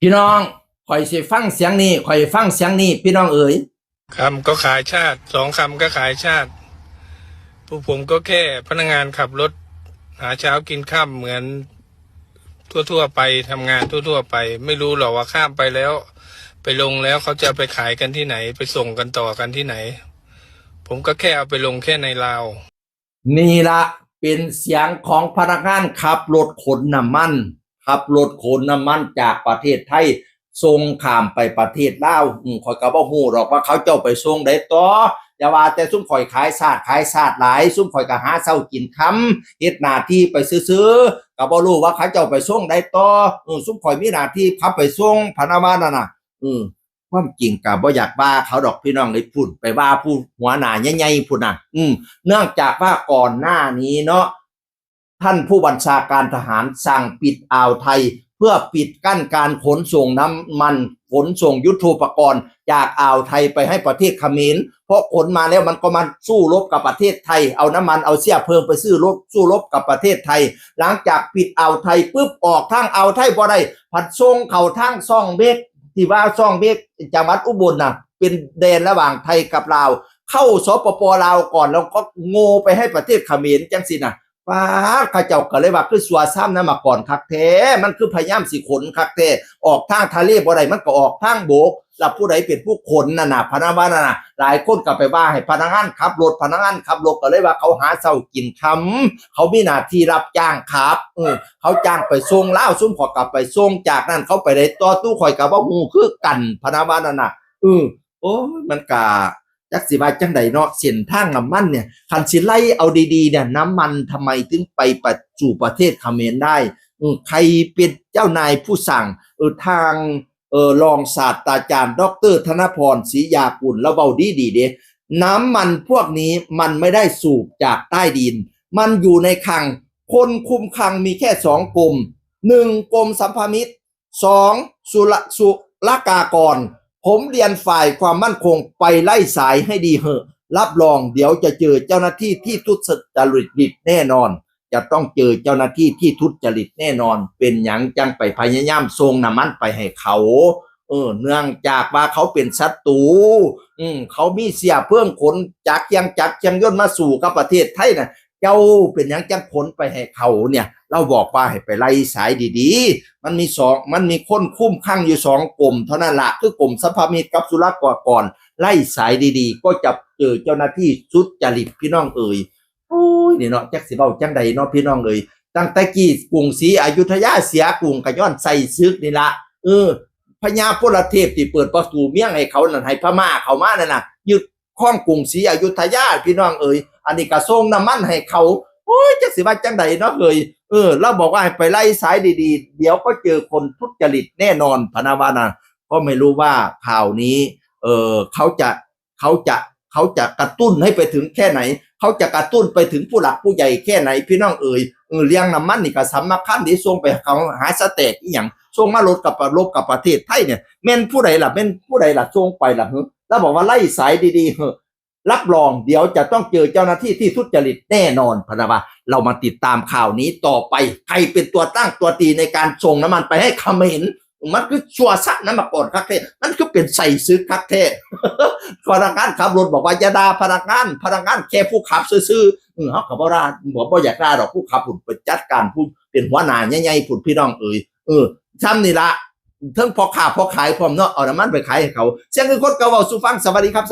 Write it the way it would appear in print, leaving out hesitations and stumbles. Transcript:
พี่น้องคอยสิฟังเสียงนี้คอยฟังเสียงนี้พี่น้องเอ๋ยคำก็ขายชาติสองคำก็ขายชาติพวกผมก็แค่พนักงานขับรถหาเช้ากินค่ำเหมือนทั่วๆไปทำงานทั่วๆไปไม่รู้หรอกว่าข้ามไปแล้วไปลงแล้วเขาจะไปขายกันที่ไหนไปส่งกันต่อกันที่ไหนผมก็แค่เอาไปลงแค่ในลาวนี่ละเป็นเสียงของพนักงานขับรถขนน้ำมันขับรถขนน้ำมันจากประเทศไทยส่งข้ามไปประเทศลาวข่อยก็บ่ฮู้หรอกว่าเขาเจ้าไปส่งได้ต่ออย่าว่าแต่ซุ่มข่อยขายชาติหลายซุ่มข่อยก็หาเช้ากินค่ำเฮ็ดหน้าที่ไปซื้อๆก็บ่รู้ว่าเขาเจ้าไปส่งได้ต่อซุ่มข่อยมีหน้าที่ขับไปส่งพนักงานนั่นน่ะความจริงก็บ่อยากว่าเขาดอกพี่น้องเลยพูดไปว่าผู้หัวหน้าใหญ่ๆพุ่นน่ะเนื่องจากว่าก่อนหน้านี้เนาะท่านผู้บัญชาการทหารสั่งปิดอ่าวไทยเพื่อปิดกั้นการขนส่งน้ำมันขนส่งยุทโธปกรณ์จากอ่าวไทยไปให้ประเทศเขมรเพราะขนมาแล้วมันก็มาสู้รบกับประเทศไทยเอาน้ำมันเอาเสี้ยเพลิงไปสู้รบกับประเทศไทยหลังจากปิดอ่าวไทยปุ๊บออกทางอ่าวไทยบ่ได้ผัดส่งเข้าทางซ่องเบกที่ว่าซ่องเบกจังหวัดอุบลน่ะเป็นแดนระหว่างไทยกับลาวเข้าสปปลาวก่อนแล้วก็โง่ไปให้ประเทศเขมรจังสิน่ะป้าข้าเจ้าก็เลยว่าคือสัวซ้ำนะมาก่อนคักแท้มันคือพยายามสิขนคักแท้ออกทางทะเลบ่ได้มันก็ออกทางบกแล้วผู้ใดเป็นผู้ขนน่ะพนักงานน่ะหลายคนก็ไปว่าให้พนักงานขับรถก็เลยว่าเขาหาเช้ากินค่ำเขามีหน้าที่รับจ้างขับเขาจ้างไปส่งลาวซุ่มขอกลับไปส่งจากนั้นเขาไปได้ต่อตู้ข่อยก็บ่ฮู้คือกันพนักงานน่ะโอ้มันก็จักสิว่าจังใดเนาะเส้นทางน้ำมันเนี่ยคันสิไล่เอาดีๆเนี่ยน้ำมันทำไมถึงไปสู่ประเทศเขมรได้ใครเป็นเจ้านายผู้สั่งทางรองศาสตราจารย์ดร.ธนพรศรียากุลแล้วเบาดีเด้น้ำมันพวกนี้มันไม่ได้สูบจากใต้ดินมันอยู่ในคลังคนคุมคลังมีแค่2กรม1กรมสัมภามิต2สุลกากรผมเรียนฝ่ายความมั่นคงไปไล่สายให้ดีเหอะรับรองเดี๋ยวจะเจอเจ้าหน้าที่ที่ทุจริตแน่นอนจะต้องเจอเจ้าหน้าที่ที่ทุจริตแน่นอนเป็นหยังจังไปพยายามส่งน้ำมันไปให้เขาเนื่องจากว่าเขาเป็นศัตรูเขามีเสียเพิ่มขนจากยังยนต์มาสู่กับประเทศไทยน่ะเจ้าเป็นหยังจังขนไปให้เขาเนี่ยเราบอกว่าให้ไปไล่สายดีๆมันมีคนคุ้มข้างอยู่2กรมเท่านั้นละคือกรมสัมภามิตกับศุลกากรไล่สายดีๆก็จะเจอเจ้าหน้าที่ทุจริตพี่น้องเอ๋ยโอ้ยนี่เนาะจักสิเว้าจังใดเนาะพี่น้องเอ๋ยตั้งแต่กี้กรุงศรีอยุธยาเสียกรุงก็ย้อนใส่ซึกนี่ละพญาพลเทพที่เปิดประตูเมียงให้เขานั่นให้พม่าเข้ามานั่นน่ะยึดครองกรุงศรีอยุธยาพี่น้องเอ๋ยอันนี้ก็ส่งน้ำมันให้เขาโอ้ยจักสิว่าจังใดเนาะเอ๋ยเราบอกว่าให้ไปไล่สายดีๆเดี๋ยวก็เจอคนทุจริตแน่นอนพะนะว่านะก็ไม่รู้ว่าข่าวนี้เขาจะกระตุ้นให้ไปถึงแค่ไหนเขาจะกระตุ้นไปถึงผู้หลักผู้ใหญ่แค่ไหนพี่น้องเอ๋ยเลี้ยงน้ำมันนี่ก็สำคัญที่ส่งไปเขาหาสเต็กอีหยังส่งมาลบกับประเทศไทยเนี่ยแม่นผู้ใดล่ะส่งไปล่ะแล้วบอกว่าไล่สายดีๆรับรองเดี๋ยวจะต้องเจอเจ้าหน้าที่ที่ทุจริตแน่นอนพะนะว่าเรามาติดตามข่าวนี้ต่อไปใครเป็นตัวตั้งตัวตีในการส่งน้ำมันไปให้เขมรมันคือชัวซักนะมาก่อนคักแท้มันคือเป็นใส่ซื้อคักแท้พนักงานขับรถบอกว่าอย่าด่าพนักงานแค่ผู้ขับซื่อๆเขาก็บ่อยากด่าดอกผู้ขับผุ่นไปจัดการผู้เป็นหัวหน้าใหญ่ๆผุ่นพี่น้องเอ๋ยซ้ำนี่ละเทิงพอค้าพอขายพร้อมเนาะเอาน้ำมันไปขายให้เขาเสียงคือคนเก่าเว้าสู่ฟังสวัสดีครับ